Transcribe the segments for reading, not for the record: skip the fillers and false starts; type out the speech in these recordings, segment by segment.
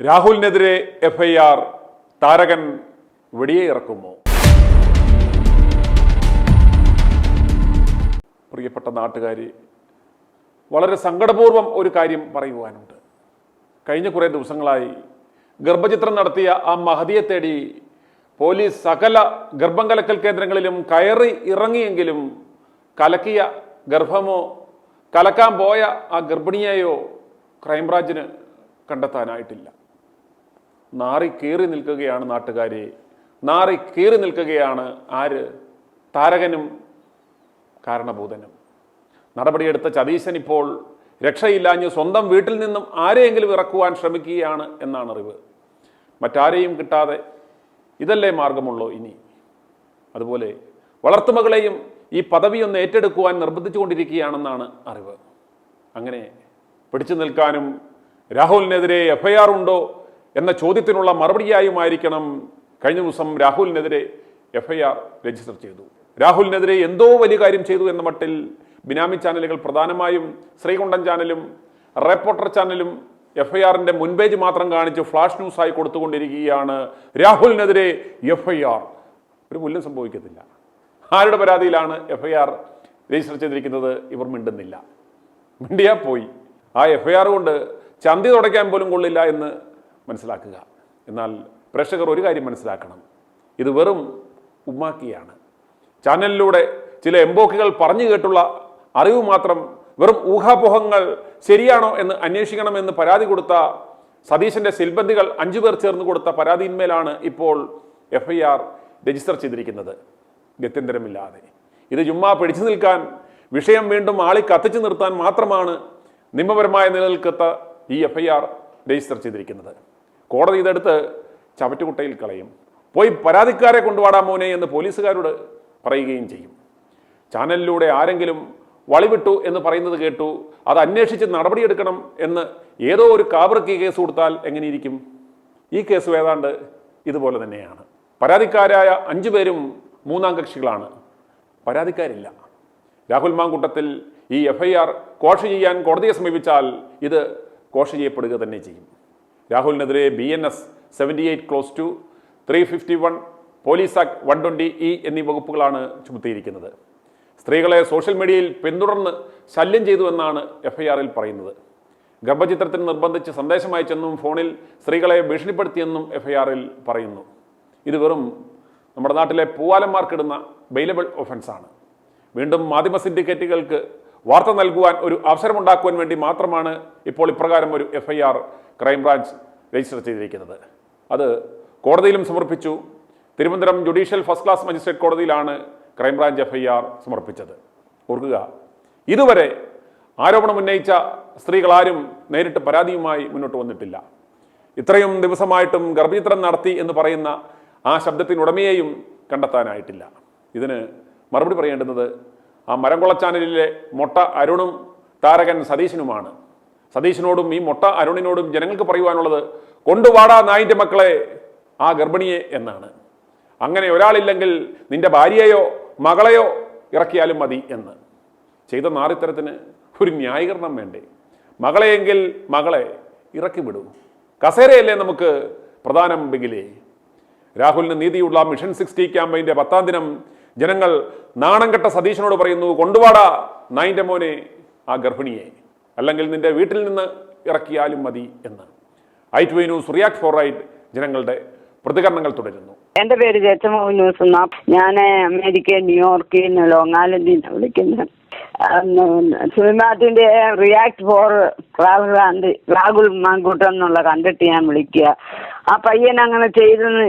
രാഹുലിനെതിരെ FIR, Tharakan വെടിയെ ഇറക്കുമോ? പ്രിയപ്പെട്ട നാട്ടുകാരെ, വളരെ സങ്കടപൂർവ്വം ഒരു കാര്യം പറയുവാനുണ്ട്. കഴിഞ്ഞ കുറേ ദിവസങ്ങളായി ഗർഭചിത്രം നടത്തിയ ആ മഹദിയെ തേടി പോലീസ് സകല ഗർഭം കലക്കൽ കേന്ദ്രങ്ങളിലും കയറി ഇറങ്ങിയെങ്കിലും കലക്കിയ ഗർഭമോ കലക്കാൻ പോയ ആ ഗർഭിണിയെയോ ക്രൈംബ്രാഞ്ചിന് കണ്ടെത്താനായിട്ടില്ല. നാറി കീറി നിൽക്കുകയാണ് നാട്ടുകാരെ, നാറി കീറി നിൽക്കുകയാണ് ആര്? താരകനും കാരണഭൂതനും. നടപടിയെടുത്ത ചതീശൻ ഇപ്പോൾ രക്ഷയില്ലാഞ്ഞ് സ്വന്തം വീട്ടിൽ നിന്നും ആരെയെങ്കിലും ഇറക്കുവാൻ ശ്രമിക്കുകയാണ് എന്നാണ് അറിവ്. മറ്റാരെയും കിട്ടാതെ ഇതല്ലേ മാർഗമുള്ളൂ ഇനി? അതുപോലെ വളർത്തുമകളെയും ഈ പദവിയൊന്ന് ഏറ്റെടുക്കുവാൻ നിർബന്ധിച്ചുകൊണ്ടിരിക്കുകയാണെന്നാണ് അറിവ്. അങ്ങനെ പിടിച്ചു നിൽക്കാനും രാഹുലിനെതിരെ എഫ്ഐആർ ഉണ്ടോ എന്ന ചോദ്യത്തിനുള്ള മറുപടിയായുമായിരിക്കണം കഴിഞ്ഞ ദിവസം രാഹുലിനെതിരെ എഫ്ഐആർ രജിസ്റ്റർ ചെയ്തു. രാഹുലിനെതിരെ എന്തോ വലിയ കാര്യം ചെയ്തു എന്ന മട്ടിൽ ബിനാമി ചാനലുകൾ, പ്രധാനമായും ശ്രീകുണ്ടൻ ചാനലും റിപ്പോർട്ടർ ചാനലും എഫ്ഐആറിന്റെ മുൻപേജ് മാത്രം കാണിച്ച് ഫ്ലാഷ് ന്യൂസായി കൊടുത്തുകൊണ്ടിരിക്കുകയാണ്. രാഹുലിനെതിരെ എഫ്ഐആർ. ഒരു മൂല്യം സംഭവിക്കത്തില്ല. ആരുടെ പരാതിയിലാണ് എഫ്ഐആർ രജിസ്റ്റർ ചെയ്തിരിക്കുന്നത്? ഇവർ മിണ്ടുന്നില്ല. മിണ്ടിയാ പോയി. ആ എഫ്ഐആർ കൊണ്ട് ചന്തി തുടയ്ക്കാൻ പോലും കൊള്ളില്ല എന്ന് മനസ്സിലാക്കുക. എന്നാൽ പ്രേക്ഷകർ ഒരു കാര്യം മനസ്സിലാക്കണം, ഇത് വെറും ഉമ്മാക്കിയാണ്. ചാനലിലൂടെ ചില എംബോക്കുകൾ പറഞ്ഞു കേട്ടുള്ള അറിവ് മാത്രം, വെറും ഊഹാപോഹങ്ങൾ ശരിയാണോ എന്ന് അന്വേഷിക്കണമെന്ന് പരാതി കൊടുത്ത സതീശന്റെ സിൽബന്ധികൾ 5 പേർ ചേർന്ന് കൊടുത്ത പരാതിയിന്മേലാണ് ഇപ്പോൾ എഫ്ഐആർ രജിസ്റ്റർ ചെയ്തിരിക്കുന്നത്. ഗത്യന്തരമില്ലാതെ ഇത് ചുമ്മാ പിടിച്ചു നിൽക്കാൻ, വിഷയം വീണ്ടും ആളി കത്തിച്ചു നിർത്താൻ മാത്രമാണ് നിയമപരമായ നിലനിൽക്കത്ത ഈ എഫ്ഐആർ രജിസ്റ്റർ ചെയ്തിരിക്കുന്നത്. കോടതി ഇതെടുത്ത് ചവറ്റുകുട്ടയിൽ കളയും. പോയി പരാതിക്കാരെ കൊണ്ടുവാടാ മോനെ എന്ന് പോലീസുകാരോട് പറയുകയും ചെയ്യും. ചാനലിലൂടെ ആരെങ്കിലും വളിവിട്ടു എന്ന് പറയുന്നത് കേട്ടു, അത് അന്വേഷിച്ച് നടപടിയെടുക്കണം എന്ന് ഏതോ ഒരു കാബറക്കി കേസ് കൊടുത്താൽ എങ്ങനെയിരിക്കും? ഈ കേസ് ഏതാണ്ട് ഇതുപോലെ തന്നെയാണ്. പരാതിക്കാരായ 5 പേരും 3-ാം കക്ഷികളാണ്. പരാതിക്കാരില്ല. രാഹുൽ മാങ്കൂട്ടത്തിൽ ഈ എഫ്ഐആർ ക്വാഷ് ചെയ്യാൻ കോടതിയെ സമീപിച്ചാൽ ഇത് ക്വാഷ് ചെയ്യപ്പെടുക തന്നെ ചെയ്യും. രാഹുലിനെതിരെ BNS 78(2), 351, പോലീസ് ആക്ട് 120E എന്നീ വകുപ്പുകളാണ് ചുമത്തിയിരിക്കുന്നത്. സ്ത്രീകളെ സോഷ്യൽ മീഡിയയിൽ പിന്തുടർന്ന് ശല്യം ചെയ്തു എന്നാണ് എഫ്ഐആറിൽ പറയുന്നത്. ഗർഭചിത്രത്തിന് നിർബന്ധിച്ച് സന്ദേശം അയച്ചെന്നും ഫോണിൽ സ്ത്രീകളെ ഭീഷണിപ്പെടുത്തിയെന്നും എഫ്ഐആറിൽ പറയുന്നു. ഇത് വെറും നമ്മുടെ നാട്ടിലെ പൂവാലന്മാർക്കിടുന്ന ബെയിലബിൾ ഒഫൻസാണ്. വീണ്ടും മാധ്യമ സിൻഡിക്കേറ്റുകൾക്ക് വാർത്ത നൽകുവാൻ ഒരു അവസരമുണ്ടാക്കുവാൻ വേണ്ടി മാത്രമാണ് ഇപ്പോൾ ഇപ്രകാരം ഒരു എഫ്ഐആർ ക്രൈംബ്രാഞ്ച് രജിസ്റ്റർ ചെയ്തിരിക്കുന്നത്. അത് കോടതിയിലും സമർപ്പിച്ചു. Thiruvananthapuram judicial first class magistrate കോടതിയിലാണ് ക്രൈംബ്രാഞ്ച് എഫ്ഐആർ സമർപ്പിച്ചത്. ഓർക്കുക, ഇതുവരെ ആരോപണം ഉന്നയിച്ച സ്ത്രീകളാരും നേരിട്ട് പരാതിയുമായി മുന്നോട്ട് വന്നിട്ടില്ല. ഇത്രയും ദിവസമായിട്ടും ഗർഭചിത്രം നടത്തി എന്ന് പറയുന്ന ആ ശബ്ദത്തിനുടമയെയും കണ്ടെത്താനായിട്ടില്ല. ഇതിന് മറുപടി പറയേണ്ടുന്നത് ആ മരംകുള ചാനലിലെ മൊട്ട അരുണും താരകൻ സതീശനുമാണ്. സതീശനോടും ഈ മൊട്ട അരുണിനോടും ജനങ്ങൾക്ക് പറയുവാനുള്ളത്, കൊണ്ടുവാടാ നായിൻ്റെ മക്കളെ ആ ഗർഭിണിയെ എന്നാണ്. അങ്ങനെ ഒരാളില്ലെങ്കിൽ നിന്റെ ഭാര്യയെയോ മകളെയോ ഇറക്കിയാലും മതി എന്ന്. ചെയ്ത നാറിത്തരത്തിന് ഒരു ന്യായീകരണം വേണ്ടേ? മകളെയെങ്കിൽ മകളെ ഇറക്കി വിടൂ. കസേരയല്ലേ നമുക്ക് പ്രധാനം ബെങ്കിലേ. രാഹുലിന് നീതിയുള്ള മിഷൻ 60 ക്യാമ്പയിന്റെ 10-ാം ദിനം ജനങ്ങൾ നാണം കെട്ട സതീശനോട് പറയുന്നു, കൊണ്ടുവാടാ നായിൻ്റെ മോനെ ആ ഗർഭിണിയെ, അല്ലെങ്കിൽ നിന്റെ വീട്ടിൽ നിന്ന് ഇറക്കിയാലും മതി എന്ന്. i2i news react four right ജനങ്ങളുടെ പ്രതികരണങ്ങൾ തുടരുന്നു. എന്റെ പേര് ജച്ചമോഹൻ ന്യൂസ് എന്നാ. ഞാൻ അമേരിക്ക ന്യൂയോർക്കിൽ നിന്ന് ലോങ് ഐലൻഡിൽ വിളിക്കുന്നത്. സുൽമാറ്റിന്റെ റിയാക്ട് ഫോർ രാഹുൽ മാങ്കൂട്ടം എന്നുള്ള കണ്ടിട്ട് ഞാൻ വിളിക്കുക. ആ പയ്യൻ അങ്ങനെ ചെയ്തെന്ന്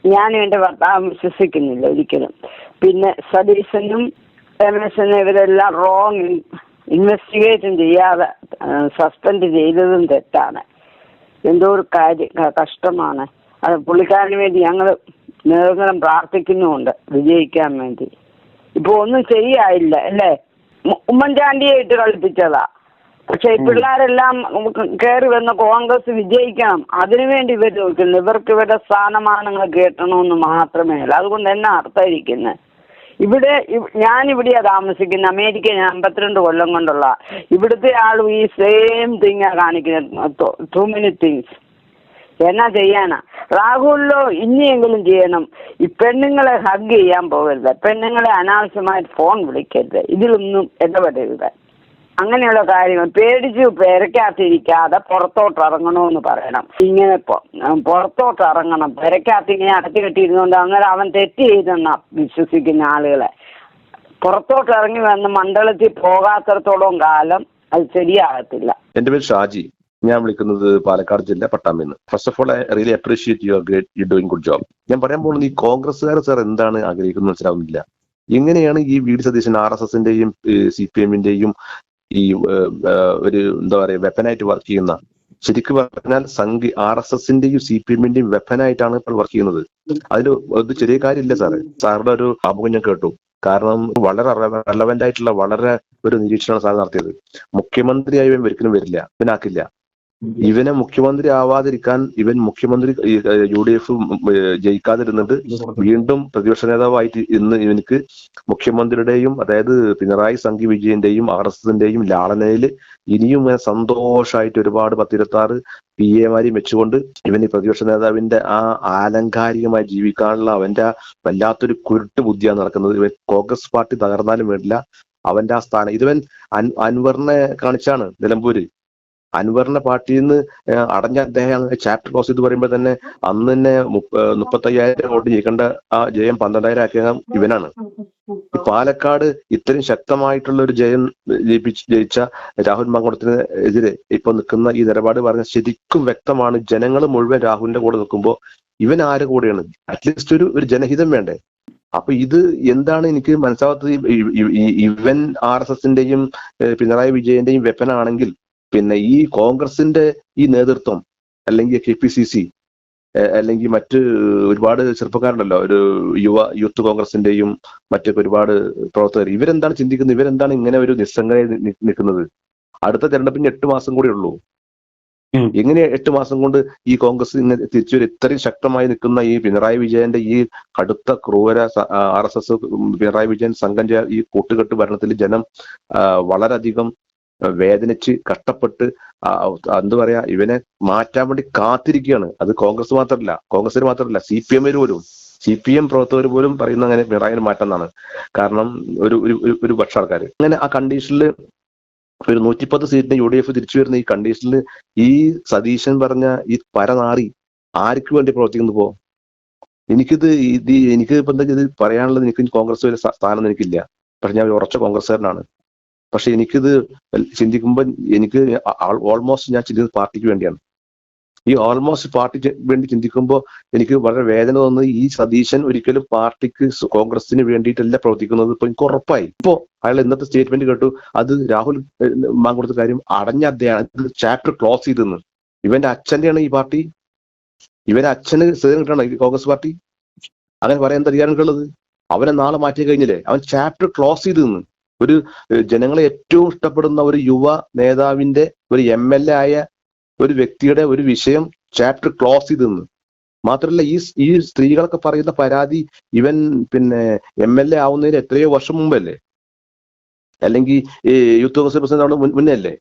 ഞാനും എൻ്റെ ഭർത്താവും വിശ്വസിക്കുന്നില്ല ഒരിക്കലും. പിന്നെ സതീശനും രമേശനും ഇവരെല്ലാം റോങ് ഇൻവെസ്റ്റിഗേഷൻ ചെയ്യാതെ സസ്പെൻഡ് ചെയ്തതും തെറ്റാണ്. എന്തോ ഒരു കഷ്ടമാണ് അത്. പുള്ളിക്കാരന് വേണ്ടി ഞങ്ങൾ നിരന്തരം പ്രാർത്ഥിക്കുന്നുമുണ്ട് വിജയിക്കാൻ വേണ്ടി. ഇപ്പോൾ ഒന്നും ചെയ്യാനില്ല അല്ലേ? ഉമ്മൻചാണ്ടിയെ ഇട്ട് കളിപ്പിച്ചതാ. പക്ഷെ ഈ പിള്ളേരെല്ലാം കയറി വന്ന കോൺഗ്രസ് വിജയിക്കണം, അതിനുവേണ്ടി ഇവർ നോക്കുന്നു. ഇവർക്ക് ഇവരുടെ സ്ഥാനമാനങ്ങൾ കേട്ടണമെന്ന് മാത്രമേ ഉള്ളൂ. അതുകൊണ്ട് എന്നാ അർത്ഥമായിരിക്കുന്നത്? ഞാനിവിടെയാ താമസിക്കുന്നത്. അമേരിക്ക ഞാൻ 52 കൊല്ലം കൊണ്ടുള്ള. ഇവിടുത്തെ ആളും ഈ സെയിം തിങ്ങാ കാണിക്കുന്നത്. Too many things. എന്നാ ചെയ്യാനാ? രാഹുലിലോ ഇനിയെങ്കിലും ചെയ്യണം. ഈ പെണ്ണുങ്ങളെ ഹഗ് ചെയ്യാൻ പോകരുത്, പെണ്ണുങ്ങളെ അനാവശ്യമായിട്ട് ഫോൺ വിളിക്കരുത്, ഇതിലൊന്നും ഇടപെടരുത്. അങ്ങനെയുള്ള കാര്യങ്ങൾ പേടിച്ച് പെരക്കകത്തിരിക്കാതെ പുറത്തോട്ട് ഇറങ്ങണമെന്ന് പറയണം. ഇങ്ങനെ പുറത്തോട്ട് ഇറങ്ങണം. പെരക്കകത്ത് ഇങ്ങനെ അടച്ചു കെട്ടിയിരുന്നുകൊണ്ട് അന്നേരം അവൻ തെറ്റ് ചെയ്തെന്നാ വിശ്വസിക്കുന്ന ആളുകളെ. പുറത്തോട്ട് ഇറങ്ങി വന്ന് മണ്ഡലത്തിൽ പോകാത്തിടത്തോളം കാലം അത് ശരിയാകത്തില്ല. എന്റെ പേര് ഷാജി. ഞാൻ വിളിക്കുന്നത് പാലക്കാട് ജില്ല പട്ടാമ്പിന്ന്. First of all I really appreciate your great you doing good job. ഞാൻ പറയാൻ പോകുന്നത് ഈ കോൺഗ്രസ്സുകാർ സാർ എന്താണ് ആഗ്രഹിക്കുന്നത് മനസ്സിലാവുന്നില്ല. എങ്ങനെയാണ് ഈ വി.ഡി. സതീശൻ RSSന്റെയും CPM-ന്റെയും ഈ ഒരു എന്താ പറയുക വെപ്പനായിട്ട് വർക്ക് ചെയ്യുന്ന, ശരിക്കും പറഞ്ഞാൽ RSSന്റെയും CPM-ന്റെയും വെപ്പനായിട്ടാണ് ഇപ്പോൾ വർക്ക് ചെയ്യുന്നത്. അതിന് ഒരു ചെറിയ കാര്യമില്ല സാറേ. സാറിന്റെ ഒരു ആമുഖം ഞാൻ കേട്ടു. കാരണം വളരെ റെലവെന്റ് ആയിട്ടുള്ള വളരെ ഒരു നിരീക്ഷണമാണ് സാർ നടത്തിയത്. മുഖ്യമന്ത്രിയായി ഇവൻ ഒരിക്കലും വരില്ല, ഇവനാക്കില്ല. ഇവനെ മുഖ്യമന്ത്രി ആവാതിരിക്കാൻ ഇവൻ മുഖ്യമന്ത്രി UDF ജയിക്കാതിരുന്നിട്ട് വീണ്ടും പ്രതിപക്ഷ നേതാവായിട്ട് ഇന്ന് ഇവനിക്ക് മുഖ്യമന്ത്രിയുടെയും അതായത് പിണറായി സംഘി വിജയന്റെയും RSSന്റെയും ലാളനയിൽ ഇനിയും സന്തോഷമായിട്ട് ഒരുപാട് 10-26 PA-മാരെയും വെച്ചുകൊണ്ട് ഇവൻ ഈ പ്രതിപക്ഷ നേതാവിന്റെ ആ ആലങ്കാരികമായി ജീവിക്കാനുള്ള അവന്റെ വല്ലാത്തൊരു കുരുട്ട് ബുദ്ധിയാണ് നടക്കുന്നത്. ഇവൻ കോൺഗ്രസ് പാർട്ടി തകർന്നാലും വേണ്ടില്ല അവന്റെ ആ സ്ഥാനം. ഇതിവൻ അൻവറിനെ കാണിച്ചാണ് നിലമ്പൂര്. അൻവറിന്റെ പാർട്ടിയിൽ നിന്ന് അടഞ്ഞ അദ്ദേഹം ചാപ്റ്റർ ക്ലോസ് ചെയ്ത് പറയുമ്പോൾ തന്നെ അന്ന് തന്നെ 35,000 വോട്ട് ജയിക്കേണ്ട ആ ജയം 12,000 ആക്കിയ ഇവനാണ്. പാലക്കാട് ഇത്രയും ശക്തമായിട്ടുള്ള ഒരു ജയം ജയിച്ച രാഹുൽ മാങ്കൂട്ടത്തിന് എതിരെ ഇപ്പൊ നിൽക്കുന്ന ഈ നിലപാട് പറഞ്ഞ ശരിക്കും വ്യക്തമാണ്. ജനങ്ങൾ മുഴുവൻ രാഹുലിന്റെ കൂടെ നിൽക്കുമ്പോൾ ഇവൻ ആരുടെ കൂടെയാണ്? അറ്റ്ലീസ്റ്റ് ഒരു ജനഹിതം വേണ്ടേ? അപ്പൊ ഇത് എന്താണ് എനിക്ക് മനസ്സിലാവാത്തത്. ഇവൻ RSSന്റെയും പിണറായി വിജയന്റെയും വെപ്പനാണെങ്കിൽ പിന്നെ ഈ കോൺഗ്രസിന്റെ ഈ നേതൃത്വം അല്ലെങ്കിൽ KPCC അല്ലെങ്കിൽ മറ്റ് ഒരുപാട് ചെറുപ്പക്കാരുണ്ടല്ലോ, ഒരു യൂത്ത് കോൺഗ്രസിന്റെയും മറ്റൊക്കെ ഒരുപാട് പ്രവർത്തകർ, ഇവരെന്താണ് ചിന്തിക്കുന്നത്? ഇവരെന്താണ് ഇങ്ങനെ ഒരു നിസ്സംഗരായി നിൽക്കുന്നത്? അടുത്ത തെരഞ്ഞെടുപ്പിന് 8 മാസം കൂടി ഉള്ളൂ. എങ്ങനെ 8 മാസം കൊണ്ട് ഈ കോൺഗ്രസ് തിരിച്ചു ഇത്രയും ശക്തമായി നിൽക്കുന്ന ഈ പിണറായി വിജയന്റെ ഈ കടുത്ത ക്രൂര RSS പിണറായി വിജയൻ സംഘം ഈ കൂട്ടുകെട്ട് ഭരണത്തിൽ ജനം വളരെയധികം വേദനിച്ച് കഷ്ടപ്പെട്ട് എന്താ പറയാ ഇവനെ മാറ്റാൻ വേണ്ടി കാത്തിരിക്കുകയാണ്. അത് കോൺഗ്രസിന് മാത്രമല്ല CPM പോലും, CPM പ്രവർത്തകർ പോലും പറയുന്ന അങ്ങനെ പിണറായിനെ മാറ്റാന്നാണ്. കാരണം ഒരു പക്ഷ ആൾക്കാർ അങ്ങനെ ആ കണ്ടീഷനിൽ ഒരു 110 സീറ്റിന് UDF തിരിച്ചു വരുന്ന ഈ കണ്ടീഷനിൽ ഈ സതീശൻ പറഞ്ഞ ഈ പരനാറി ആർക്ക് വേണ്ടി പ്രവർത്തിക്കുന്നു? പോ എനിക്ക് ഇപ്പൊ എന്താ ഇത് പറയാനുള്ളത്? എനിക്ക് കോൺഗ്രസ് ഒരു സ്ഥാനം എനിക്കില്ല, പക്ഷെ ഞാൻ ഉറച്ച കോൺഗ്രസ്സുകാരനാണ്. പക്ഷെ എനിക്കിത് ചിന്തിക്കുമ്പോൾ എനിക്ക് ഓൾമോസ്റ്റ് ഞാൻ ചിന്തിക്കുന്നത് പാർട്ടിക്ക് വേണ്ടിയാണ്. ഈ ഓൾമോസ്റ്റ് പാർട്ടിക്ക് വേണ്ടി ചിന്തിക്കുമ്പോൾ എനിക്ക് വളരെ വേദന തോന്നുന്നത് ഈ സതീശൻ ഒരിക്കലും പാർട്ടിക്ക് കോൺഗ്രസിന് വേണ്ടിയിട്ടല്ല പ്രവർത്തിക്കുന്നത്. ഇപ്പൊ എനിക്ക് ഉറപ്പായി. ഇപ്പോ അയാൾ ഇന്നത്തെ സ്റ്റേറ്റ്മെന്റ് കേട്ടു, അത് രാഹുൽ മാങ്കൂട്ടത്തെ കാര്യം അടഞ്ഞ അദ്ദേഹം ചാപ്റ്റർ ക്ലോസ് ചെയ്തെന്ന്. ഇവന്റെ അച്ഛന്റെയാണ് ഈ പാർട്ടി, ഇവന്റെ അച്ഛന് സേവനം കിട്ടണം ഈ കോൺഗ്രസ് പാർട്ടി. അങ്ങനെ പറയാൻ തയ്യാറുള്ളത്. അവനെ നാളെ മാറ്റി കഴിഞ്ഞില്ലേ, അവൻ ചാപ്റ്റർ ക്ലോസ് ചെയ്തെന്ന്. ഒരു ജനങ്ങളെ ഏറ്റവും ഇഷ്ടപ്പെടുന്ന ഒരു യുവ നേതാവിന്റെ ഒരു MLA ആയ ഒരു വ്യക്തിയുടെ ഒരു വിഷയം ചാപ്റ്റർ ക്ലോസ് ചെയ്തെന്ന്. മാത്രമല്ല ഈ സ്ത്രീകളൊക്കെ പറയുന്ന പരാതി ഇവൻ പിന്നെ MLA ആവുന്നതിന് എത്രയോ വർഷം മുമ്പല്ലേ, അല്ലെങ്കിൽ ഈ യൂത്ത് കോൺഗ്രസ് പ്രസിഡന്റ് മുന്നേ അല്ലേ?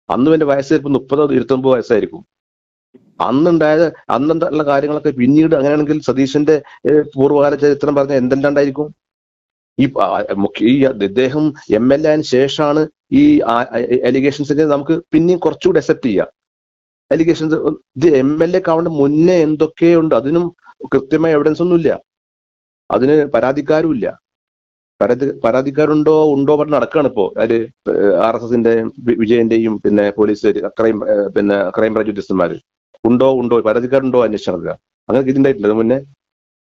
അന്ന് എന്റെ വയസ്സ് ചിലപ്പോൾ 30-29 വയസ്സായിരിക്കും. അന്നുണ്ടായ കാര്യങ്ങളൊക്കെ പിന്നീട് അങ്ങനെയാണെങ്കിൽ സതീശന്റെ പൂർവ്വകാല ചരിത്രം പറഞ്ഞ എന്തെല്ലാണ്ടായിരിക്കും? ഈ ഇദ്ദേഹം MLA ആയതിനു ശേഷമാണ് ഈ അലിഗേഷൻസിനെ നമുക്ക് പിന്നെയും കുറച്ചുകൂടി അക്സെപ്റ്റ് ചെയ്യാം. അലിഗേഷൻസ് ഇത് MLA ആവേണ്ട മുന്നേ എന്തൊക്കെയുണ്ട്, അതിനും കൃത്യമായ എവിഡൻസ് ഒന്നുമില്ല. അതിന് പരാതിക്കാരുമില്ല. പരാതിക്കാരുണ്ടോ പറഞ്ഞ് നടക്കുകയാണ് ഇപ്പോ. അതില് RSSന്റെ വിജയന്റെയും പിന്നെ പോലീസ് ക്രൈംബ്രാഞ്ച് ഉദ്യോഗസ്ഥന്മാര് ഉണ്ടോ പരാതിക്കാരുണ്ടോ അന്വേഷിച്ച് നടക്കുക. അങ്ങനെ ഇതുണ്ടായിട്ടില്ല മുന്നേ.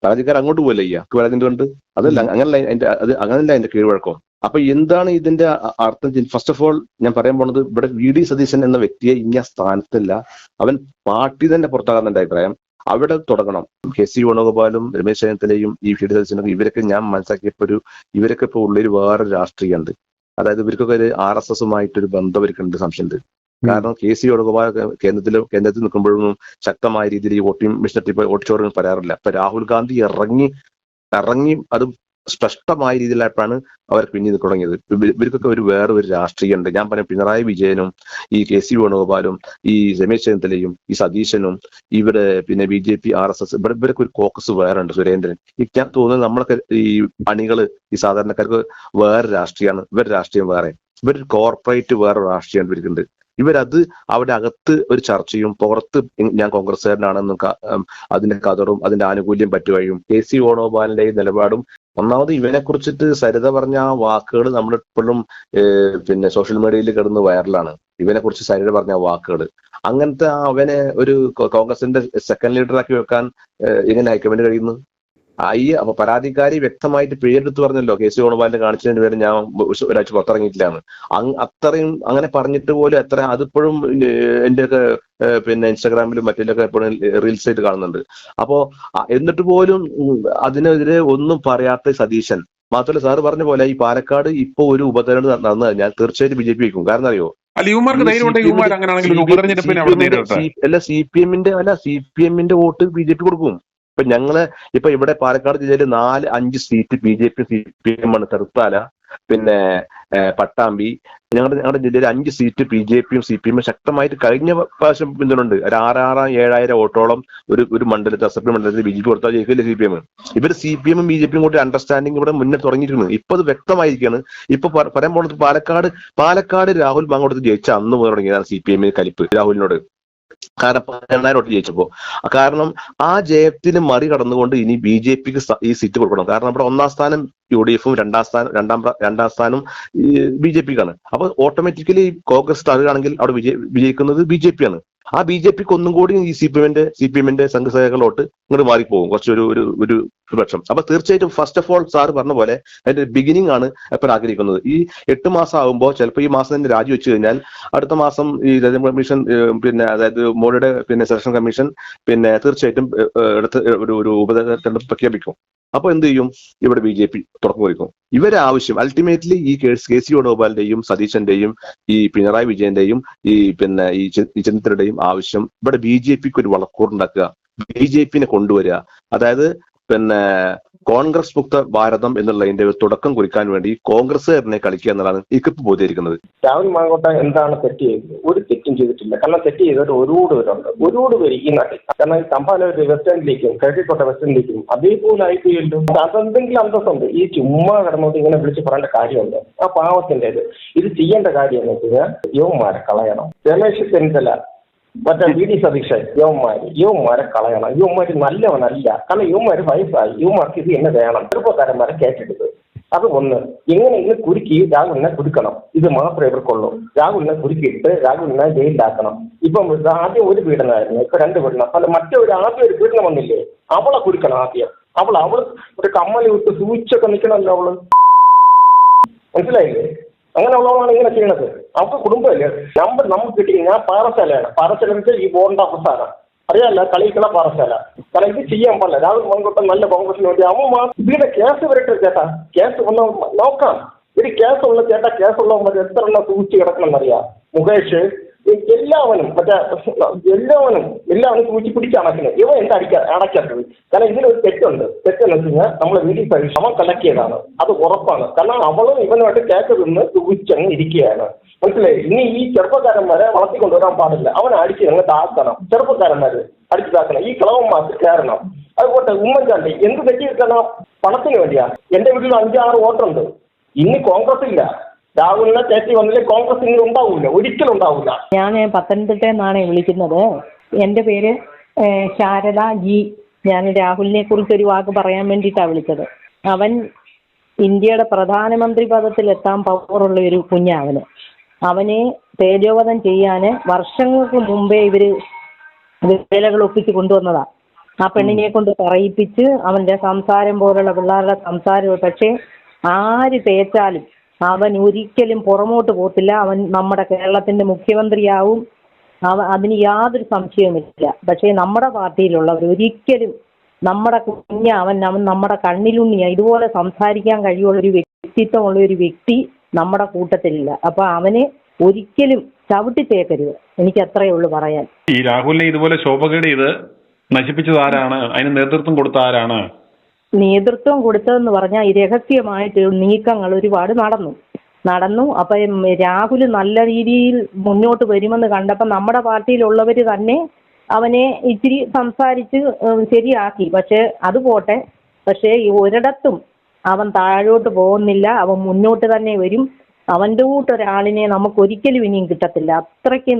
പരാതിക്കാർ അങ്ങോട്ട് പോയില്ല പരാതി കൊണ്ട്. അതല്ല അങ്ങനല്ല അതിന്റെ കീഴ്വഴക്കം. അപ്പൊ എന്താണ് ഇതിന്റെ അർത്ഥം? ഫസ്റ്റ് ഓഫ് ഓൾ ഞാൻ പറയാൻ പോണത്, ഇവിടെ V.D. സതീശൻ എന്ന വ്യക്തിയെ ഇനി ആ സ്ഥാനത്തല്ല, അവൻ പാർട്ടി തന്നെ പുറത്താകാൻ എന്റെ അഭിപ്രായം. അവിടെ തുടങ്ങണം. KC വേണുഗോപാലും രമേശ് ചെന്നിത്തലയും ഈ V.D. സതീശനൊക്കെ ഇവരൊക്കെ ഞാൻ മനസ്സിലാക്കിയപ്പോ ഇവരൊക്കെ ഇപ്പൊ ഉള്ളൊരു വേറെ രാഷ്ട്രീയമുണ്ട്. അതായത് ഇവർക്കൊക്കെ ഒരു RSSുമായിട്ടൊരു ബന്ധം ഇവർക്കുണ്ട്, സംശയമുണ്ട്. കാരണം KC വേണുഗോപാൽ കേന്ദ്രത്തിൽ നിൽക്കുമ്പോഴൊന്നും ശക്തമായ രീതിയിൽ ഈ വോട്ടിംഗ് മിഷനറി വോട്ട് ചോറിന് പറയാറില്ല. അപ്പൊ രാഹുൽ ഗാന്ധി ഇറങ്ങി അത് സ്പഷ്ടമായ രീതിയിലായിട്ടാണ് അവർ പിന്നീട് തുടങ്ങിയത്. ഇവർക്കൊക്കെ വേറെ ഒരു രാഷ്ട്രീയമുണ്ട്. ഞാൻ പറയാം, പിണറായി വിജയനും ഈ KC വേണുഗോപാലും ഈ രമേശ് ചെന്നിത്തലയും ഈ സതീശനും ഇവിടെ പിന്നെ BJP RSS ഇവരൊക്കെ ഒരു കോക്കസ് വേറെ ഉണ്ട്. സുരേന്ദ്രൻ, ഞാൻ തോന്നുന്നത് നമ്മളൊക്കെ ഈ അണികള് ഈ സാധാരണക്കാർക്ക് വേറെ രാഷ്ട്രീയമാണ്. ഇവരുടെ രാഷ്ട്രീയം വേറെ, ഇവരൊരു കോർപ്പറേറ്റ് വേറെ രാഷ്ട്രീയം ഇവർക്കുണ്ട്. ഇവരത് അവിടെ അകത്ത് ഒരു ചർച്ചയും പുറത്ത് ഞാൻ കോൺഗ്രസ്സുകാരനാണെന്നും അതിന്റെ കതറും അതിന്റെ ആനുകൂല്യം പറ്റുകയും KC വേണുഗോപാലിന്റെ നിലപാടും. ഒന്നാമത് ഇവനെ കുറിച്ചിട്ട് സരിത പറഞ്ഞ ആ വാക്കുകൾ നമ്മളിപ്പോഴും പിന്നെ സോഷ്യൽ മീഡിയയിൽ കിടന്ന് വൈറലാണ്. ഇവനെ കുറിച്ച് സരിത പറഞ്ഞ വാക്കുകൾ, അങ്ങനത്തെ അവനെ ഒരു കോൺഗ്രസിന്റെ സെക്കൻഡ് ലീഡറാക്കി വെക്കാൻ എങ്ങനെ ഹൈക്കമാൻഡ് കഴിയുന്നു? അപ്പൊ പരാതിക്കാരി വ്യക്തമായിട്ട് പേരെടുത്ത് പറഞ്ഞല്ലോ, KC വേണുഗോപാലിന്റെ കാണിച്ചതിന് പേര് ഞാൻ ഒരാഴ്ച പുറത്തിറങ്ങിയിട്ടില്ലാന്ന്. അത്രയും അങ്ങനെ പറഞ്ഞിട്ട് പോലും എത്ര അതിപ്പോഴും എന്റെയൊക്കെ പിന്നെ ഇൻസ്റ്റാഗ്രാമിലും മറ്റേലൊക്കെ എപ്പോഴും റീൽസ് ആയിട്ട് കാണുന്നുണ്ട്. അപ്പോ എന്നിട്ട് പോലും അതിനെതിരെ ഒന്നും പറയാത്ത സതീശൻ. മാത്രമല്ല സാറ് പറഞ്ഞ പോലെ ഈ പാലക്കാട് ഇപ്പൊ ഒരു ഉപതെരഞ്ഞെടുപ്പ് നടന്നു കഴിഞ്ഞാൽ തീർച്ചയായിട്ടും BJP വയ്ക്കും. കാരണം അറിയോ, CPM വോട്ട് BJP കൊടുക്കും. ഇപ്പൊ ഇവിടെ പാലക്കാട് ജില്ലയിൽ 4-5 സീറ്റ് BJP CPM ആണ്. തെറുത്താല, പിന്നെ പട്ടാമ്പി, ഞങ്ങളുടെ ജില്ലയിൽ 5 സീറ്റ് BJPയും CPM ശക്തമായിട്ട് കഴിഞ്ഞ പ്രാവശ്യം പിന്തുണുണ്ട്. ഒരു 6,000-7,000 വോട്ടോളം ഒരു മണ്ഡലത്തിൽ, അസംബ്ലി മണ്ഡലത്തിൽ BJP കൊടുത്താൽ ജയിക്കില്ല CPM. ഇവർ CPM-ഉം BJPയും കൂടി അണ്ടർസ്റ്റാൻഡിംഗ് ഇവിടെ മുന്നേ തുടങ്ങിയിട്ടുണ്ട്. ഇപ്പൊ അത് വ്യക്തമായിരിക്കുകയാണ്. ഇപ്പൊ പറയാൻ പോകുന്നത് പാലക്കാട് രാഹുൽ മാങ്ങോട്ട് ജയിച്ച അന്ന് മുതൽ തുടങ്ങിയതാണ് CPM കലിപ്പ് രാഹുലിനോട്. കാരണം 12,000 വോട്ട് ജയിച്ചപ്പോ. കാരണം ആ ജയത്തിന് മറികടന്നുകൊണ്ട് ഇനി BJPക്ക് ഈ സീറ്റ് കൊടുക്കണം. കാരണം നമ്മുടെ 1ാം സ്ഥാനം UDF-ഉം 2ാം സ്ഥാനം BJPക്കാണ്. അപ്പൊ ഓട്ടോമാറ്റിക്കലി കോൺഗ്രസ് തറുകയാണെങ്കിൽ അവിടെ വിജയിക്കുന്നത് BJP ആണ്. ആ BJPക്ക് ഒന്നും കൂടി ഈ CPM-ന്റെ സംഘസേവകളോട്ട് ഇങ്ങോട്ട് മാറിപ്പോകും കുറച്ചൊരു പക്ഷം. അപ്പൊ തീർച്ചയായിട്ടും ഫസ്റ്റ് ഓഫ് ഓൾ സാർ പറഞ്ഞ പോലെ അതിന്റെ ബിഗിനിങ് ആണ് എപ്പോഴും ആഗ്രഹിക്കുന്നത്. ഈ 8 മാസം ആകുമ്പോൾ ചിലപ്പോൾ ഈ മാസം തന്നെ രാജിവെച്ച് കഴിഞ്ഞാൽ അടുത്ത മാസം ഈ തെരഞ്ഞെടുപ്പ് കമ്മീഷൻ പിന്നെ അതായത് മോഡിയുടെ പിന്നെ സെലക്ഷൻ കമ്മീഷൻ പിന്നെ തീർച്ചയായിട്ടും എടുത്ത് ഒരു ഉപതെരഞ്ഞെടുപ്പ് പ്രഖ്യാപിക്കും. അപ്പൊ എന്ത് ചെയ്യും, ഇവിടെ BJP തുറന്നു കൊടുക്കും. ഇവരെ ആവശ്യം അൾട്ടിമേറ്റ്ലി ഈ KC വേണുഗോപാലിന്റെയും സതീശന്റെയും ഈ പിണറായി വിജയന്റെയും ഈ പിന്നെ ഈ ചെന്നിത്തലയുടെയും ആവശ്യം ഇവിടെ BJPക്ക് ഒരു വളക്കൂറുണ്ടാക്കുക, BJPനെ കൊണ്ടുവരിക. അതായത് പിന്നെ കോൺഗ്രസ് മുക്ത ഭാരതം എന്നുള്ളതിന്റെ തുടക്കം കുറിക്കാൻ വേണ്ടി കോൺഗ്രസ്സുകാരനെ കളിക്കുക എന്നതാണ് എനിക്കിപ്പോൾ ബോധിച്ചിരിക്കുന്നത്. രാഹുൽ മാങ്കോട്ട എന്താണ് തെറ്റ് ചെയ്തത്? ഒരു തെറ്റും ചെയ്തിട്ടില്ല. കാരണം തെറ്റ് ചെയ്തിട്ട് ഒരുപാട് പേര് ഈ നാട്ടിൽ. കാരണം തമ്പാന വെസ്റ്റ് എൻഡിലേക്കും കിഴക്കേക്കോട്ട വെസ്റ്റ് എൻഡിലേക്കും അതേപോലെ ആയിപ്പോയല്ലോ. അതെന്തെങ്കിലും അന്തസ്സുണ്ട്. ഈ ചുമ്മാ കിടന്നോട്ട് ഇങ്ങനെ വിളിച്ച് പറയേണ്ട കാര്യമുണ്ട്. ആ പാവത്തിൻ്റെത് ഇത് ചെയ്യേണ്ട കാര്യം എന്ന് വെച്ചാൽ യുവന്മാരെ കളയണം. രമേശ് ചെന്നിത്തല, മറ്റേ VD സതീശൻ, യുവന്മാരെ കളയണം. യുവന്മാര് നല്ലവനല്ല. കാരണം യുവന്മാര് വയസ്സായി. യുവന്മാർക്ക് ഇത് തന്നെ വേണം. ചെറുപ്പക്കാരന്മാരെ കേട്ടെടുത്ത് അത് ഒന്ന് ഇങ്ങനെ കുരുക്കി രാഹുലിനെ കുരുക്കണം. ഇത് മാത്രമേ ഇവർക്കുള്ളൂ. രാഹുലിനെ കുരുക്കിയിട്ട് രാഹുലിനെ ജയിലിലാക്കണം. ഇപ്പം ആദ്യം ഒരു പീഡനമായിരുന്നു, ഇപ്പൊ 2 പീഡനം. അല്ല ആദ്യം ഒരു പീഡനം വന്നില്ലേ, അവളെ കുരുക്കണം ആദ്യം. അവള് ഒരു കമ്മല് വിട്ട് സൂചിച്ചൊക്കെ നിൽക്കണമല്ലോ അവള്. മനസ്സിലായില്ലേ? അങ്ങനെയുള്ളതാണ് ഇങ്ങനെ ചെയ്യണത്. അവർക്ക് കുടുംബമല്ലേ. നമുക്ക് കിട്ടി. ഞാൻ പാറശാലയാണ്. പാറശാല വെച്ചാൽ ഈ ബോണ്ട അവസാനം അറിയാമല്ല, കളിക്കുള്ള പാറശാല. കാരണം ഇത് ചെയ്യാൻ പാടില്ല. രാഹുൽ മാങ്കോട്ട നല്ല കോൺഗ്രസിന് വേണ്ടി അമ്മ ഇതിന്റെ കേസ് വരട്ടെ ചേട്ടാ. കേസ് വന്ന നോക്കാം. ഒരു കേസുള്ള ചേട്ടാ, കേസുള്ളവന്മാർ എത്ര എണ്ണം സൂക്ഷിച്ച് കിടക്കണമെന്നറിയാം. മുകേഷ് എല്ലാവനും സൂചി പിടിച്ചടക്കുന്നത്. ഇവ എന്താ അടയ്ക്കാത്തത്? കാരണം ഇതിനൊരു തെറ്റുണ്ട്. തെറ്റെന്ന് വെച്ച് കഴിഞ്ഞാൽ നമ്മളെ വീട്ടിൽ പരീക്ഷ അവൻ കലക്കിയതാണ്. അത് ഉറപ്പാണ്. കാരണം അവളും ഇവനുമായിട്ട് കേക്ക് നിന്ന് സൂചിച്ചങ്ങ് ഇരിക്കുകയാണ്. മനസ്സിലായി? ഇനി ഈ ചെറുപ്പക്കാരന്മാരെ വളർത്തിക്കൊണ്ടുവരാൻ പാടില്ല. അവനെ അടിച്ച് ഞങ്ങൾ താക്കണം. ചെറുപ്പക്കാരന്മാര് അടിച്ച് താക്കണം. ഈ കിളവന്മാർക്ക് കയറണം. അതുപോലെ ഉമ്മൻചാണ്ടി എന്ത് തെറ്റിയിട്ടാണ്? പണത്തിന് വേണ്ടിയാ. എന്റെ വീട്ടിൽ 5-6 വോട്ടുണ്ട്. ഇനി കോൺഗ്രസ് ഇല്ല. രാഹുലിനെ കയറ്റി വന്നില്ലേ കോൺഗ്രസ് ഇനി ഉണ്ടാവില്ല, ഒരിക്കലും ഉണ്ടാവില്ല. ഞാൻ പത്തനംതിട്ടയിൽ നിന്നാണ് വിളിക്കുന്നത്. എൻ്റെ പേര് ശാരദ ജി. ഞാൻ രാഹുലിനെ കുറിച്ച് ഒരു വാക്ക് പറയാൻ വേണ്ടിയിട്ടാണ് വിളിച്ചത്. അവൻ ഇന്ത്യയുടെ പ്രധാനമന്ത്രി പദത്തിലെത്താൻ പവറുള്ള ഒരു കുഞ്ഞാവന്. അവനെ തേജോവധം ചെയ്യാൻ വർഷങ്ങൾക്ക് മുമ്പേ ഇവര് വേലകൾ ഒപ്പിച്ച് കൊണ്ടുവന്നതാ. ആ പെണ്ണിനെ കൊണ്ട് പറയിപ്പിച്ച് അവന്റെ സംസാരം പോലുള്ള പിള്ളേരുടെ സംസാരം. പക്ഷേ ആര് തേച്ചാലും അവൻ ഒരിക്കലും പുറമോട്ട് പോകത്തില്ല. അവൻ നമ്മുടെ കേരളത്തിന്റെ മുഖ്യമന്ത്രിയാവും. അതിന് യാതൊരു സംശയവുമില്ല. പക്ഷേ നമ്മുടെ പാർട്ടിയിലുള്ളവർ ഒരിക്കലും നമ്മുടെ അവൻ നമ്മുടെ കണ്ണിലുണ്ണിയാ. ഇതുപോലെ സംസാരിക്കാൻ കഴിവുള്ള ഒരു വ്യക്തിത്വമുള്ള ഒരു വ്യക്തി നമ്മുടെ കൂട്ടത്തിലില്ല. അപ്പൊ അവനെ ഒരിക്കലും ചവിട്ടിത്തേക്കരുത്. എനിക്ക് അത്രയേ ഉള്ളൂ പറയാൻ. ഈ രാഹുലിനെ ഇതുപോലെ ശോഭകേട് ചെയ്ത് നശിപ്പിച്ചത് ആരാണ്? അതിന് നേതൃത്വം കൊടുത്ത ആരാണ്? നേതൃത്വം കൊടുത്തതെന്ന് പറഞ്ഞാൽ ഈ രഹസ്യമായിട്ട് നീക്കങ്ങൾ ഒരുപാട് നടന്നു. അപ്പം രാഹുൽ നല്ല രീതിയിൽ മുന്നോട്ട് വരുമെന്ന് കണ്ടപ്പോൾ നമ്മുടെ പാർട്ടിയിലുള്ളവർ തന്നെ അവനെ ഇച്ചിരി സംസാരിച്ച് ശരിയാക്കി. പക്ഷെ അത് പോട്ടെ, പക്ഷേ ഒരിടത്തും അവൻ താഴോട്ട് പോകുന്നില്ല, അവൻ മുന്നോട്ട് തന്നെ വരും. അവൻ്റെ കൂട്ടൊരാളിനെ നമുക്ക് ഒരിക്കലും ഇനിയും കിട്ടത്തില്ല. അത്രയ്ക്ക്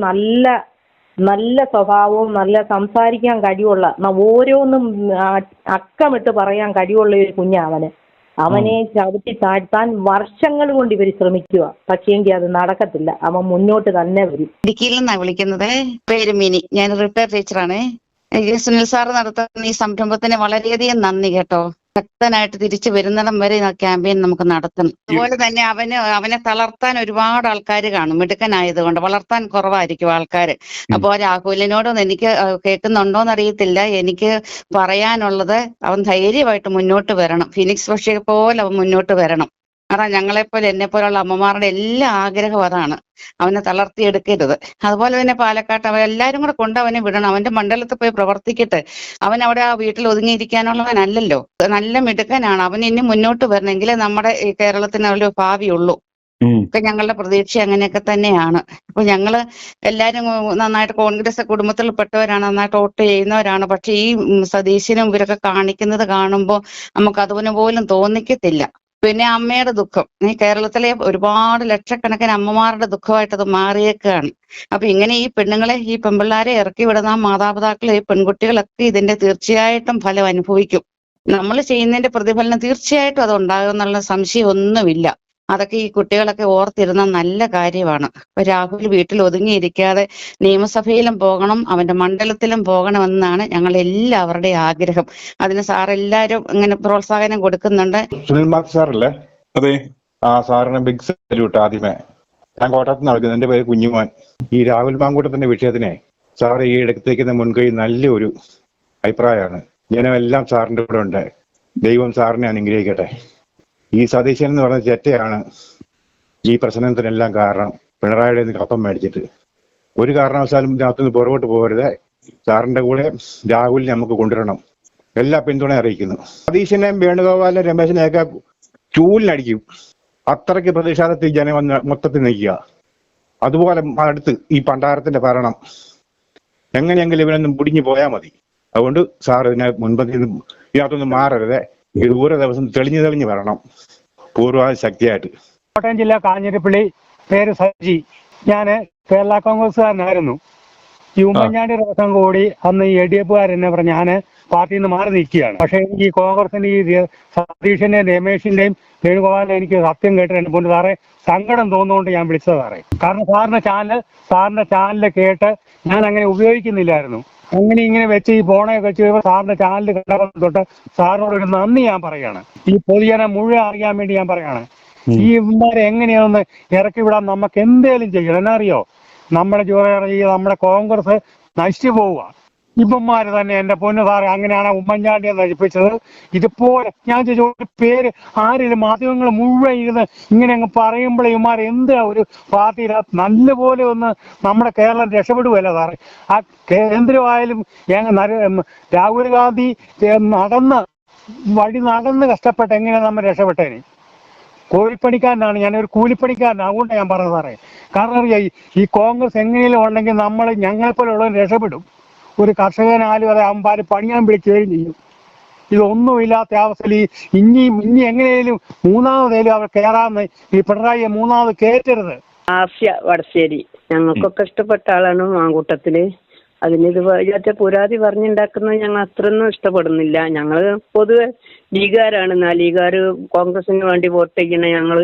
നല്ല സ്വഭാവവും നല്ല സംസാരിക്കാൻ കഴിവുള്ള ഓരോന്നും അക്കമിട്ട് പറയാൻ കഴിവുള്ള ഒരു കുഞ്ഞാവന്. അവനെ ചവിട്ടി താഴ്ത്താൻ വർഷങ്ങൾ കൊണ്ട് ഇവർ ശ്രമിക്കുക, പക്ഷേങ്കിൽ അത് നടക്കത്തില്ല. അവൻ മുന്നോട്ട് തന്നെ വരും. ഇടുക്കിയിൽ നിന്നാണ് വിളിക്കുന്നത്. പേര് മിനി. ഞാൻ റിട്ടയർഡ് ടീച്ചറാണ്. സുനിൽ സാർ നടത്തുന്ന ഈ സംരംഭത്തിന് വളരെയധികം നന്ദി കേട്ടോ. ശക്തനായിട്ട് തിരിച്ചു വരുന്നിടം വരെ ക്യാമ്പയിൻ നമുക്ക് നടത്തണം. അതുപോലെ തന്നെ അവനെ തളർത്താൻ ഒരുപാട് ആൾക്കാർ കാണും. മിടുക്കനായതുകൊണ്ട് വളർത്താൻ കുറവായിരിക്കും ആൾക്കാർ. അപ്പോൾ രാഹുലിനോടൊന്നും എനിക്ക് കേൾക്കുന്നുണ്ടോന്ന് അറിയത്തില്ല. എനിക്ക് പറയാനുള്ളത് അവൻ ധൈര്യമായിട്ട് മുന്നോട്ട് വരണം. ഫിനിക്സ് പക്ഷിയെ പോലെ അവൻ മുന്നോട്ട് വരണം. കാരണം ഞങ്ങളെപ്പോലെ എന്നെപ്പോലുള്ള അമ്മമാരുടെ എല്ലാ ആഗ്രഹം അതാണ്. അവനെ തളർത്തിയെടുക്കരുത്. അതുപോലെ തന്നെ പാലക്കാട്ട് അവൻ എല്ലാവരും കൂടെ കൊണ്ട് അവനെ വിടണം. അവന്റെ മണ്ഡലത്തിൽ പോയി പ്രവർത്തിക്കട്ടെ. അവൻ അവിടെ ആ വീട്ടിൽ ഒതുങ്ങിയിരിക്കാനുള്ളവനല്ലല്ലോ. നല്ല മിടുക്കനാണ്. അവൻ ഇനി മുന്നോട്ട് വരണമെങ്കിൽ നമ്മുടെ ഈ കേരളത്തിന് ഒരു ഭാവിയുള്ളൂ. ഒക്കെ ഞങ്ങളുടെ പ്രതീക്ഷ അങ്ങനെയൊക്കെ തന്നെയാണ്. അപ്പൊ ഞങ്ങള് എല്ലാരും നന്നായിട്ട് കോൺഗ്രസ് കുടുംബത്തിൽ പെട്ടവരാണ്, നന്നായിട്ട് വോട്ട് ചെയ്യുന്നവരാണ്. പക്ഷെ ഈ സതീശനും ഇവരൊക്കെ കാണിക്കുന്നത് കാണുമ്പോൾ നമുക്ക് അതുപോലെ പോലും തോന്നിക്കത്തില്ല. പിന്നെ അമ്മയുടെ ദുഃഖം, ഈ കേരളത്തിലെ ഒരുപാട് ലക്ഷക്കണക്കിന് അമ്മമാരുടെ ദുഃഖമായിട്ട് അത് മാറിയേക്കാണ്. അപ്പൊ ഇങ്ങനെ ഈ പെണ്ണുങ്ങളെ, ഈ പെൺപിള്ളാരെ ഇറക്കി വിടുന്ന മാതാപിതാക്കളെ, ഈ പെൺകുട്ടികളൊക്കെ ഇതിന്റെ തീർച്ചയായിട്ടും ഫലം അനുഭവിക്കും. നമ്മൾ ചെയ്യുന്നതിന്റെ പ്രതിഫലനം തീർച്ചയായിട്ടും അത് ഉണ്ടാകും എന്നുള്ള സംശയം ഒന്നുമില്ല. അതൊക്കെ ഈ കുട്ടികളൊക്കെ ഓർത്തിരുന്ന നല്ല കാര്യമാണ്. ഇപ്പൊ രാഹുൽ വീട്ടിൽ ഒതുങ്ങിയിരിക്കാതെ നിയമസഭയിലും പോകണം, അവന്റെ മണ്ഡലത്തിലും പോകണമെന്നാണ് ഞങ്ങൾ എല്ലാവരുടെയും ആഗ്രഹം. അതിന് സാറെല്ലാരും ഇങ്ങനെ പ്രോത്സാഹനം കൊടുക്കുന്നുണ്ട്. സുനിൽ മാർക്ക് സാറല്ലേ? അതെ. സാറിന് ബിഗ് സല്യൂട്ട്. ആദ്യമേ ഞാൻ കോട്ടയത്ത് നിന്ന് വിളിക്കുന്നത്. എന്റെ പേര് കുഞ്ഞുമോൻ. ഈ രാഹുൽ മാങ്കൂട്ടത്തിന്റെ വിഷയത്തിനെ സാർ ഈ ഇടത്തേക്കുന്ന മുൻകൈ നല്ലൊരു അഭിപ്രായമാണ്. ജനമെല്ലാം സാറിന്റെ കൂടെ ഉണ്ട്. ദൈവം സാറിനെ അനുഗ്രഹിക്കട്ടെ. ഈ സതീശൻ എന്ന് പറഞ്ഞ ചെറ്റയാണ് ഈ പ്രശ്നത്തിനെല്ലാം കാരണം. പിണറായിയുടെ നിന്ന് കപ്പം മേടിച്ചിട്ട് ഒരു കാരണവശാലും ഇതിനകത്തുനിന്ന് പുറകോട്ട് പോകരുത്. സാറിന്റെ കൂടെ രാഹുലിനെ നമുക്ക് കൊണ്ടുവരണം. എല്ലാ പിന്തുണ അറിയിക്കുന്നു. സതീശനെയും വേണുഗോപാലിനെ രമേശിനെയൊക്കെ ചൂലിനടിക്കും. അത്രയ്ക്ക് പ്രതിഷേധത്തിൽ ജനം മൊത്തത്തിൽ നിൽക്കുക. അതുപോലെ അടുത്ത് ഈ പണ്ടാരത്തിന്റെ ഭരണം എങ്ങനെയെങ്കിലും ഇവനൊന്നും മുടിഞ്ഞു പോയാൽ മതി. അതുകൊണ്ട് സാർ ഇതിനെ മുൻപന്തിയിൽ ഇതിനകത്തൊന്നും മാറരുത്. ഇത് ഓരോ ദിവസം തെളിഞ്ഞു വരണം പൂർവ്വ ശക്തിയായിട്ട്. കോട്ടയം ജില്ല കാഞ്ഞിരപ്പള്ളി. പേര് സജി. ഞാൻ കേരള കോൺഗ്രസ്സുകാരനായിരുന്നു. ഈ ഉമ്മൻചാണ്ടി ദിവസം കൂടി അന്ന് ഈ എഡിഎഫുകാരെന്നെ പറഞ്ഞ് ഞാൻ പാർട്ടിയിൽ നിന്ന് മാറി നിൽക്കുകയാണ്. പക്ഷേ ഈ കോൺഗ്രസിന്റെ ഈ സതീഷിന്റെയും രമേശിന്റെയും വേണുഗോപാലിന്റെ എനിക്ക് സത്യം കേട്ട് എന്നെ കൊണ്ട് സാറേ സങ്കടം തോന്നുകൊണ്ട് ഞാൻ വിളിച്ചത് സാറേ. കാരണം സാറിന്റെ ചാനൽ കേട്ട് ഞാൻ അങ്ങനെ ഉപയോഗിക്കുന്നില്ലായിരുന്നു. അങ്ങനെ ഇങ്ങനെ വെച്ച് ഈ ഫോണൊക്കെ വെച്ച് സാറിന്റെ ചാനൽ കണ്ടപ്പോൾ തൊട്ട് സാറിനോട് ഒരു നന്ദി ഞാൻ പറയാണ്. ഈ പൊതുജനം മുഴുവൻ അറിയാൻ വേണ്ടി ഞാൻ പറയാണ്. ഈ ഇവന്മാരെ എങ്ങനെയാണെന്ന് ഇറക്കി വിടാൻ നമുക്ക് എന്തേലും ചെയ്യണം. എന്നറിയോ, നമ്മുടെ നമ്മുടെ കോൺഗ്രസ് നശിച്ചു പോവുക. ഇവന്മാര് തന്നെ എന്റെ പൊന്നു സാറേ, അങ്ങനെയാണ് ഉമ്മൻചാണ്ടിയെ നശിപ്പിച്ചത്. ഇതുപോലെ ഞാൻ ചോദിച്ചു, ഒരു പേര് ആരെങ്കിലും മാധ്യമങ്ങൾ മുഴുവൻ ഇരുന്ന് ഇങ്ങനെ അങ്ങ് പറയുമ്പോൾ ഇവന്മാർ എന്താ ഒരു പാർട്ടിയിൽ നല്ലപോലെ ഒന്ന് നമ്മുടെ കേരളം രക്ഷപ്പെടുകയല്ല സാറേ. ആ കേന്ദ്രമായാലും രാഹുൽ ഗാന്ധി നടന്ന് കഷ്ടപ്പെട്ട് എങ്ങനെയാണ് നമ്മൾ രക്ഷപ്പെട്ടേനെ? കൂലിപ്പണിക്കാരനാണ്, ഞാനൊരു കൂലിപ്പണിക്കാരനാണ്. അതുകൊണ്ടാണ് ഞാൻ പറഞ്ഞത് സാറേ. കാരണം അറിയാം, ഈ കോൺഗ്രസ് എങ്ങനെയും ഉണ്ടെങ്കിൽ ഞങ്ങളെപ്പോലുള്ളവർ രക്ഷപ്പെടും. ഒരു കർഷകനായാലും അതെ അമ്പാര് പണിയാൻ വിളിക്കുകയും ചെയ്യും. ഇതൊന്നുമില്ലാത്ത അവസ്ഥയിൽ ഇനി എങ്ങനെയും മൂന്നാമതേലും അവർ കയറാമെന്ന് ഈ പിണറായിയെ മൂന്നാമത് കയറ്റരുത്. ആസ്യ വടശ്ശേരി. ഞങ്ങൾക്കൊക്കെ ഇഷ്ടപ്പെട്ട ആളാണ് മാങ്കൂട്ടത്തില്. അതിനിത് പുരാതി പറഞ്ഞുണ്ടാക്കുന്നത് ഞങ്ങൾ അത്രയൊന്നും ഇഷ്ടപ്പെടുന്നില്ല. ഞങ്ങൾ പൊതുവെ ലീഗുകാരാണ്. ലീഗുകാർ കോൺഗ്രസിന് വേണ്ടി വോട്ട് ചെയ്യണ ഞങ്ങൾ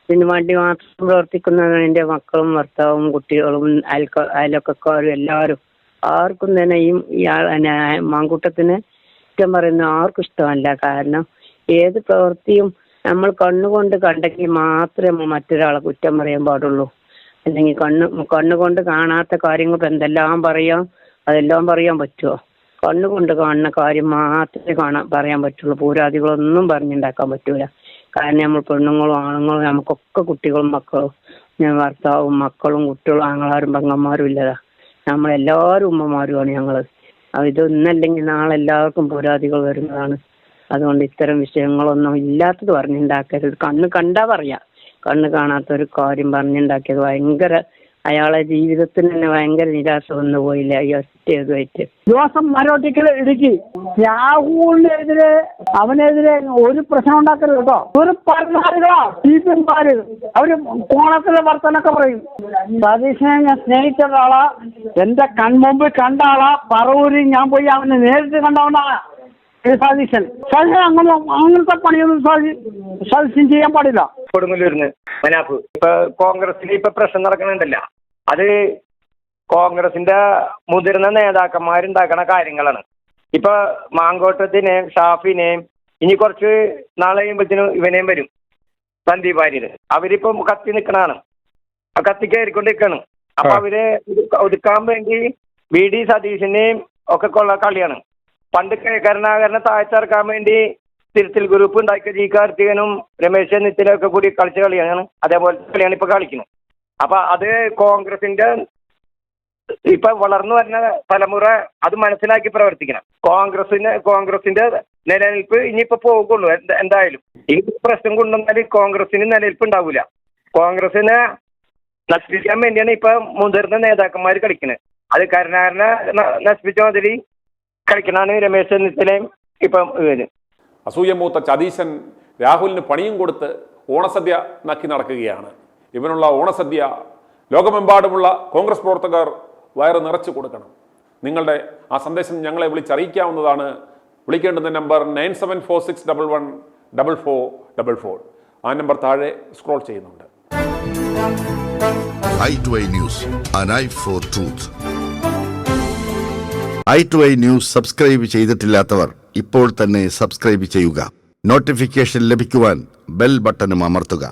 ഇതിനു വേണ്ടി മാത്രം പ്രവർത്തിക്കുന്നതാണ്. എൻ്റെ മക്കളും ഭർത്താവും കുട്ടികളും അയൽവക്കക്കാരും എല്ലാവരും. ആർക്കും തന്നെ ഈ മാങ്കൂട്ടത്തിന് കുറ്റം പറയുന്ന ആർക്കും ഇഷ്ടമല്ല. കാരണം ഏത് പ്രവൃത്തിയും നമ്മൾ കണ്ണുകൊണ്ട് കണ്ടെങ്കിൽ മാത്രമേ മറ്റൊരാളെ കുറ്റം പറയാൻ പാടുള്ളൂ. അല്ലെങ്കിൽ കണ്ണുകൊണ്ട് കാണാത്ത കാര്യങ്ങൾ എന്തെല്ലാം പറയാം, അതെല്ലാം പറയാൻ പറ്റുമോ? കണ്ണുകൊണ്ട് കാണുന്ന കാര്യം മാത്രമേ പറയാൻ പറ്റുള്ളൂ. പൂരാതികളൊന്നും പറഞ്ഞുണ്ടാക്കാൻ പറ്റൂല. കാരണം നമ്മൾ പെണ്ണുങ്ങളും ആണുങ്ങളും നമുക്കൊക്കെ കുട്ടികളും മക്കളും, ഭർത്താവും മക്കളും കുട്ടികളും ആങ്ങളാരും പെങ്ങന്മാരും ഇല്ലതാ. നമ്മളെല്ലാവരും ഉമ്മമാരുമാണ് ഞങ്ങൾ. ഇതൊന്നല്ലെങ്കിൽ നാളെ എല്ലാവർക്കും പൂരാതികൾ വരുന്നതാണ്. അതുകൊണ്ട് ഇത്തരം വിഷയങ്ങളൊന്നും ഇല്ലാത്തത് പറഞ്ഞുണ്ടാക്കരുത്. കണ്ണ് കണ്ടാ പറയാം, കണ്ണ് കാണാത്തൊരു കാര്യം പറഞ്ഞുണ്ടാക്കിയത് ഭയങ്കര, അയാളെ ജീവിതത്തിന് തന്നെ ഭയങ്കര നിരാശ വന്നു പോയില്ല ഈ അസിസ്റ്റ് ചെയ്തുമായിട്ട്. ജോസഫ് മരോട്ടിക്കൽ ഇടുക്കി. രാഹുലിനെതിരെ അവനെതിരെ ഒരു പ്രശ്നം ഉണ്ടാക്കരുത് കേട്ടോ. ഒരു പറഞ്ഞാലുകളാ ടീച്ചർമാര് അവര് കോണത്തിലെ വർത്തനൊക്കെ പറയും. സതീശനെ ഞാൻ സ്നേഹിച്ച ആളാ, എന്റെ കൺമുമ്പിൽ കണ്ട ആളാ. പറവൂരിൽ ഞാൻ പോയി അവനെ നേരിട്ട് കണ്ടവനാ സതീശൻ. അങ്ങനത്തെ പണിയൊന്നും സതീശൻ ചെയ്യാൻ പാടില്ല. കൊടുങ്ങല്ലൂരിന്ന് മനാഫ് ഇപ്പൊ കോൺഗ്രസിൽ ഇപ്പൊ പ്രശ്നം നടക്കുന്നുണ്ടല്ലോ, അത് കോൺഗ്രസിന്റെ മുതിർന്ന നേതാക്കന്മാരുണ്ടാക്കണ കാര്യങ്ങളാണ്. ഇപ്പൊ മാങ്കോട്ടത്തിനെയും ഷാഫിനെയും ഇനി കുറച്ച് നാളെ കഴിയുമ്പോഴത്തേനും ഇവനെയും വരും സന്ദീപ് വാര്യർ. അവരിപ്പം കത്തി നിൽക്കണാണ്, കത്തി കയറിക്കൊണ്ടിരിക്കാണ്. അപ്പൊ അവര് ഒതുക്കാൻ വേണ്ടി VD സതീശനെയും ഒക്കെ കൊള്ള കളിയാണ്. പണ്ട് കരുണാകരനെ താഴ്ത്തിറക്കാൻ വേണ്ടി തിരുത്തൽ ഗ്രൂപ്പ് ഉണ്ടാക്കിയ ജി കാർത്തികനും രമേശ് ചെന്നിത്തല ഒക്കെ കൂടി കളിച്ച കളിയാണ്. അതേപോലത്തെ കളിയാണ് ഇപ്പൊ കളിക്കുന്നത്. അപ്പൊ അത് കോൺഗ്രസിന്റെ ഇപ്പൊ വളർന്നു വരുന്ന തലമുറ അത് മനസ്സിലാക്കി പ്രവർത്തിക്കണം. കോൺഗ്രസിന്റെ നിലനിൽപ്പ് ഇനിയിപ്പോ പോകുള്ളൂ എന്തായാലും. ഈ പ്രശ്നം കൊണ്ടുവന്നാൽ കോൺഗ്രസിന് നിലനിൽപ്പ് ഉണ്ടാവില്ല. കോൺഗ്രസിനെ നശിപ്പിക്കാൻ വേണ്ടിയാണ് ഇപ്പൊ മുതിർന്ന നേതാക്കന്മാർ കളിക്കുന്നത്. അത് കരുണാകരനെ നശിപ്പിച്ച മാതിരി കളിക്കണാണ് രമേശ് ചെന്നിത്തലയും ഇപ്പം ഇവന്. അസൂയമൂത്ത ചതീശൻ രാഹുലിന് പണിയും കൊടുത്ത് ഓണസദ്യ നക്കി നടക്കുകയാണ്. ഇവനുള്ള ഓണസദ്യ ലോകമെമ്പാടുമുള്ള കോൺഗ്രസ് പ്രവർത്തകർ വയറ് നിറച്ചു കൊടുക്കണം. നിങ്ങളുടെ ആ സന്ദേശം ഞങ്ങളെ വിളിച്ചറിയിക്കാവുന്നതാണ്. വിളിക്കേണ്ടുന്ന നമ്പർ 9746114444. ആ നമ്പർ താഴെ സ്ക്രോൾ ചെയ്യുന്നുണ്ട്. i2i News, an eye for truth. i2i News subscribe ചെയ്തിട്ടില്ലാത്തവർ ഇപ്പോൾ തന്നെ സബ്സ്ക്രൈബ് ചെയ്യുക. നോട്ടിഫിക്കേഷൻ ലഭിക്കുവാൻ ബെൽ ബട്ടണും അമർത്തുക.